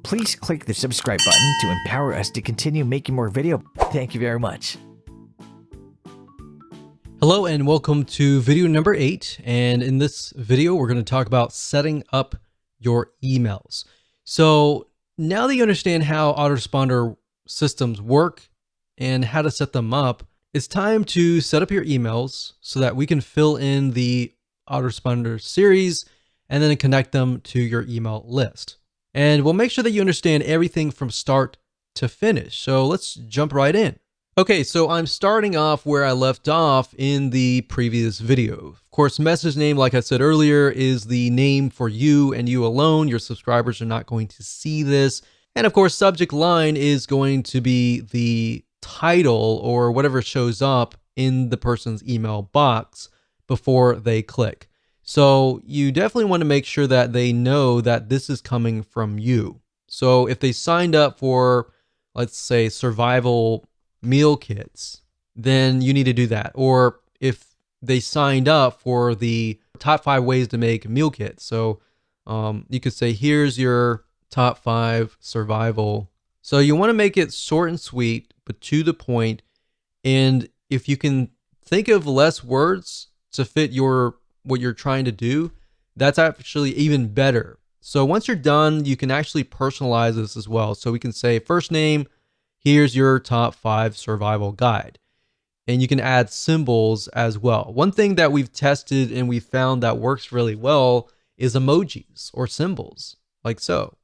please click the subscribe button to empower us to continue making more video. Thank you very much. Hello and welcome to video number 8. And in this video, we're going to talk about setting up your emails. So now that you understand how autoresponder systems work and how to set them up, it's time to set up your emails so that we can fill in the autoresponder series and then connect them to your email list. And we'll make sure that you understand everything from start to finish. So let's jump right in. Okay, so I'm starting off where I left off in the previous video. Of course, message name, like I said earlier, is the name for you and you alone. Your subscribers are not going to see this. And of course, subject line is going to be the title or whatever shows up in the person's email box before they click. So you definitely want to make sure that they know that this is coming from you. So if they signed up for, let's say, survival meal kits, then you need to do that. Or if they signed up for the top 5 ways to make meal kits. So you could say, here's your top 5 survival. So you want to make it short and sweet, but to the point. And if you can think of less words to fit what you're trying to do, that's actually even better. So once you're done, you can actually personalize this as well. So we can say first name, here's your top 5 survival guide. And you can add symbols as well. One thing that we've tested and we found that works really well is emojis or symbols, like so.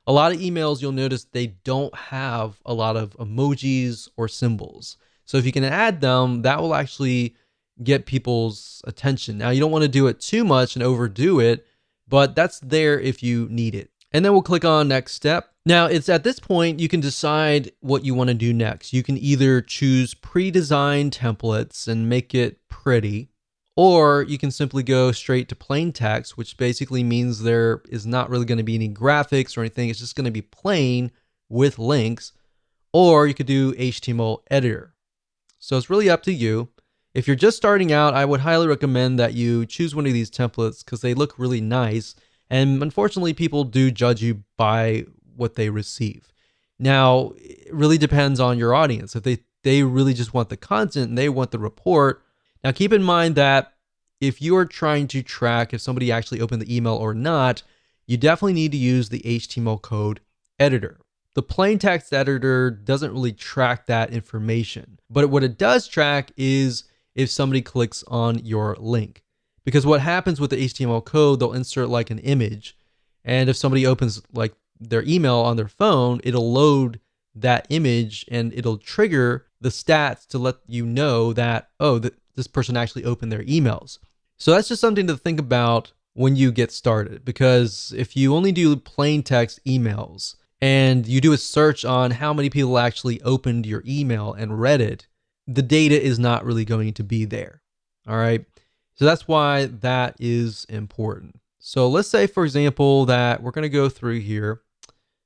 A lot of emails, you'll notice they don't have a lot of emojis or symbols. So if you can add them, that will actually get people's attention. Now, you don't want to do it too much and overdo it, but that's there if you need it. And then we'll click on next step. Now, it's at this point you can decide what you want to do next. You can either choose pre-designed templates and make it pretty, or you can simply go straight to plain text, which basically means there is not really going to be any graphics or anything. It's just going to be plain with links, or you could do HTML editor. So it's really up to you. If you're just starting out, I would highly recommend that you choose one of these templates because they look really nice. And unfortunately, people do judge you by what they receive. Now, it really depends on your audience. If they really just want the content and they want the report. Now, keep in mind that if you are trying to track if somebody actually opened the email or not, you definitely need to use the HTML code editor. The plain text editor doesn't really track that information, but what it does track is if somebody clicks on your link. Because what happens with the HTML code, they'll insert like an image, and if somebody opens like their email on their phone, it'll load that image and it'll trigger the stats to let you know that, oh, this person actually opened their emails. So that's just something to think about when you get started, because if you only do plain text emails and you do a search on how many people actually opened your email and read it, the data is not really going to be there. All right. So that's why that is important. So let's say, for example, that we're going to go through here.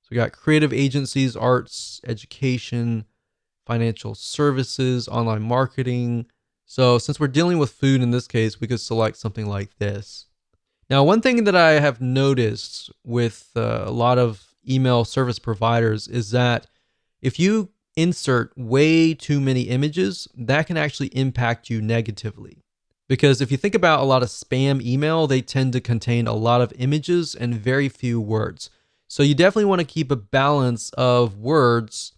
So we got creative agencies, arts, education, financial services, online marketing. So since we're dealing with food in this case, we could select something like this. Now, one thing that I have noticed with a lot of email service providers is that if you insert way too many images, that can actually impact you negatively. Because if you think about a lot of spam email, they tend to contain a lot of images and very few words. So you definitely want to keep a balance of words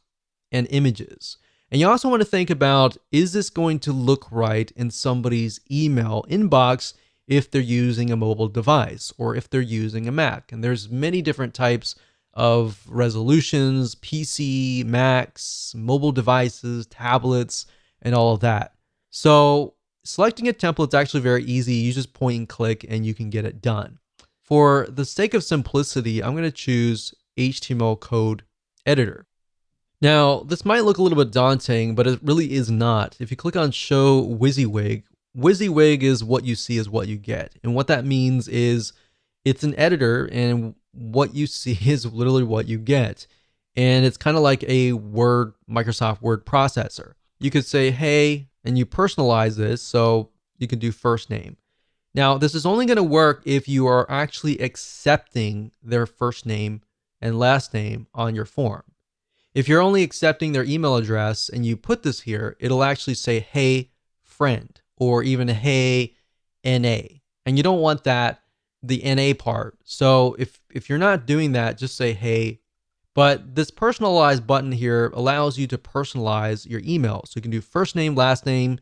and images. And you also want to think about, is this going to look right in somebody's email inbox if they're using a mobile device or if they're using a Mac? And there's many different types of resolutions: PC, Macs, mobile devices, tablets, and all of that. So selecting a template is actually very easy. You just point and click and you can get it done. For the sake of simplicity, I'm going to choose HTML code editor. Now, this might look a little bit daunting, but it really is not. If you click on show WYSIWYG, WYSIWYG is what you see is what you get. And what that means is it's an editor, and what you see is literally what you get. And it's kind of like a Microsoft Word processor. You could say, hey, and you personalize this, so you can do first name. Now, this is only going to work if you are actually accepting their first name and last name on your form. If you're only accepting their email address and you put this here, it'll actually say, hey, friend, or even hey, NA. And you don't want that, the NA part. So if you're not doing that, just say hey. But this personalized button here allows you to personalize your email. So you can do first name, last name,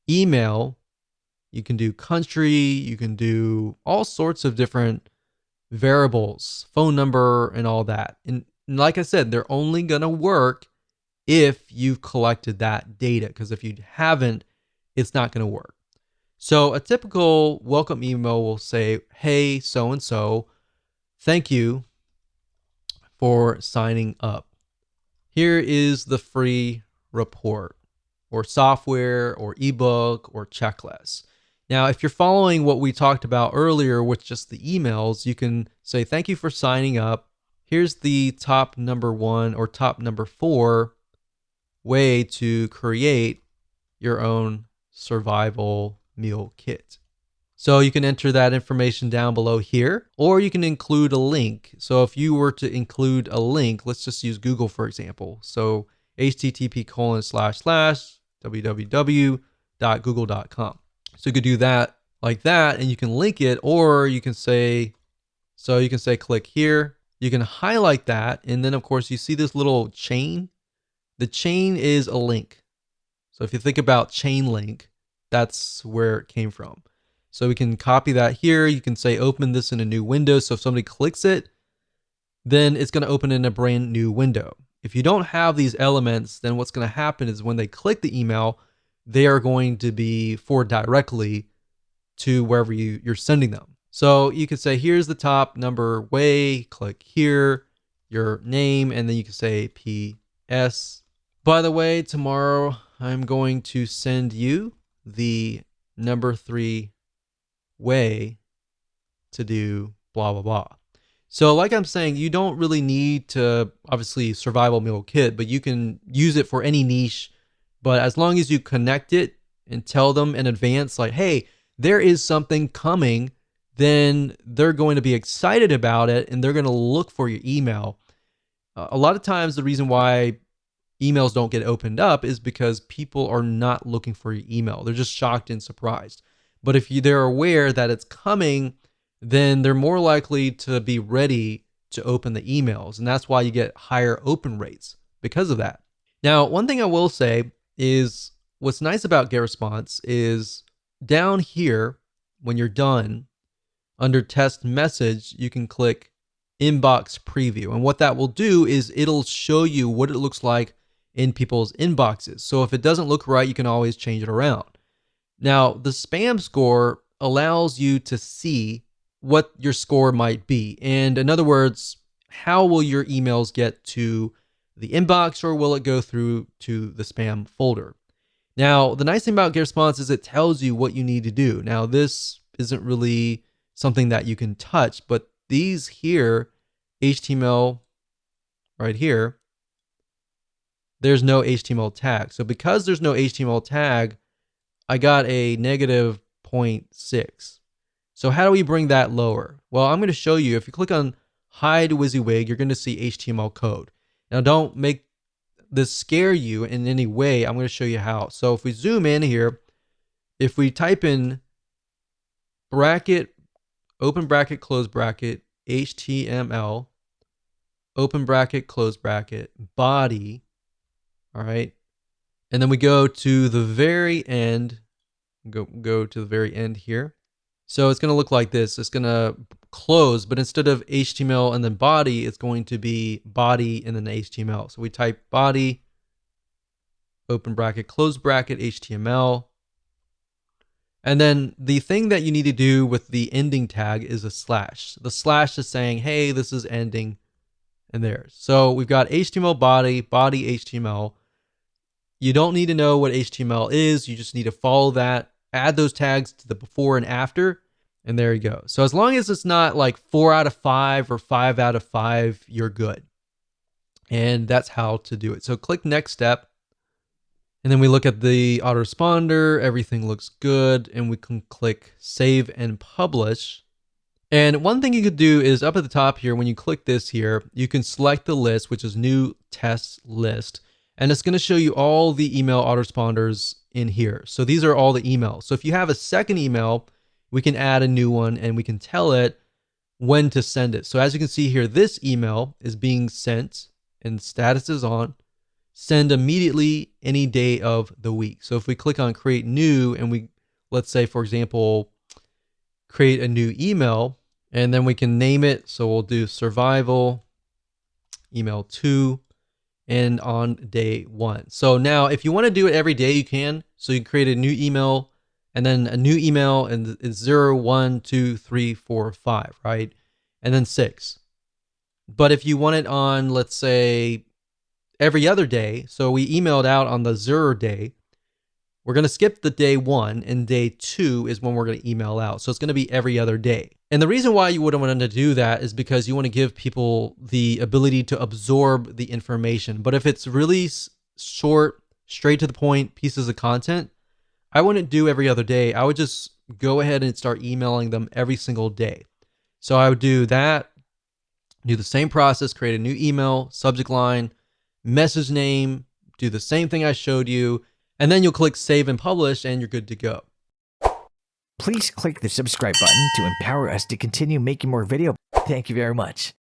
email. You can do country. You can do all sorts of different variables, phone number, and all that. And like I said, they're only going to work if you've collected that data, because if you haven't, it's not going to work. So a typical welcome email will say, hey, so-and-so, thank you for signing up. Here is the free report or software or ebook or checklist. Now, if you're following what we talked about earlier with just the emails, you can say, thank you for signing up. Here's the top number 1 or top number 4 way to create your own survival meal kit. So you can enter that information down below here, or you can include a link. So if you were to include a link, let's just use Google, for example. So http://www.google.com. So you could do that like that, and you can link it, or you can say, click here. You can highlight that, and then of course you see this little chain. The chain is a link. So if you think about chain link, that's where it came from. So we can copy that here. You can say open this in a new window. So if somebody clicks it, then it's going to open in a brand new window. If you don't have these elements, then what's going to happen is when they click the email, they are going to be forwarded directly to wherever you're sending them. So you could say, here's the top number way, click here, your name, and then you can say PS. By the way, tomorrow I'm going to send you the number 3 way to do blah, blah, blah. So like I'm saying, you don't really need to, obviously, survival meal kit, but you can use it for any niche. But as long as you connect it and tell them in advance, like, hey, there is something coming, then they're going to be excited about it and they're going to look for your email. A lot of times the reason why emails don't get opened up is because people are not looking for your email. They're just shocked and surprised. But if they're aware that it's coming, then they're more likely to be ready to open the emails. And that's why you get higher open rates because of that. Now, one thing I will say is what's nice about Getresponse is down here, when you're done, under test message, you can click inbox preview. And what that will do is it'll show you what it looks like in people's inboxes. So if it doesn't look right, you can always change it around. Now, the spam score allows you to see what your score might be. And in other words, how will your emails get to the inbox, or will it go through to the spam folder? Now, the nice thing about Getresponse is it tells you what you need to do. Now, this isn't really something that you can touch, but these here, HTML right here, there's no HTML tag. So because there's no HTML tag, I got a negative 0.6. So how do we bring that lower? Well, I'm going to show you. If you click on hide WYSIWYG, you're going to see HTML code. Now, don't make this scare you in any way. I'm going to show you how. So if we zoom in here, if we type in bracket, open bracket, close bracket, HTML, open bracket, close bracket, body, all right? And then we go to the very end, go to the very end here. So it's going to look like this. It's going to close, but instead of HTML and then body, it's going to be body and then HTML. So we type body, open bracket, close bracket, HTML. And then the thing that you need to do with the ending tag is a slash. The slash is saying, hey, this is ending, and there. So we've got HTML body, body HTML. You don't need to know what HTML is. You just need to follow that, add those tags to the before and after, and there you go. So as long as it's not like 4 out of 5 or 5 out of 5, you're good. And that's how to do it. So click next step. And then we look at the autoresponder, everything looks good, and we can click save and publish. And one thing you could do is up at the top here, when you click this here, you can select the list, which is new test list. And it's going to show you all the email autoresponders in here. So these are all the emails. So if you have a second email, we can add a new one and we can tell it when to send it. So as you can see here, this email is being sent and status is on. Send immediately any day of the week. So if we click on create new and we, let's say, for example, create a new email, and then we can name it. So we'll do survival email 2 and on day 1. So now if you want to do it every day, you can. So you create a new email and then a new email, and it's 0, 1, 2, 3, 4, 5, right? And then 6. But if you want it on, let's say, every other day, so we emailed out on the 0 day, we're going to skip the day 1, and day 2 is when we're going to email out. So it's going to be every other day. And the reason why you wouldn't want to do that is because you want to give people the ability to absorb the information. But if it's really short, straight to the point pieces of content, I wouldn't do every other day. I would just go ahead and start emailing them every single day. So I would do that, do the same process, create a new email, subject line, message name, do the same thing I showed you, and then you'll click save and publish and you're good to go. Please click the subscribe button to empower us to continue making more video. Thank you very much.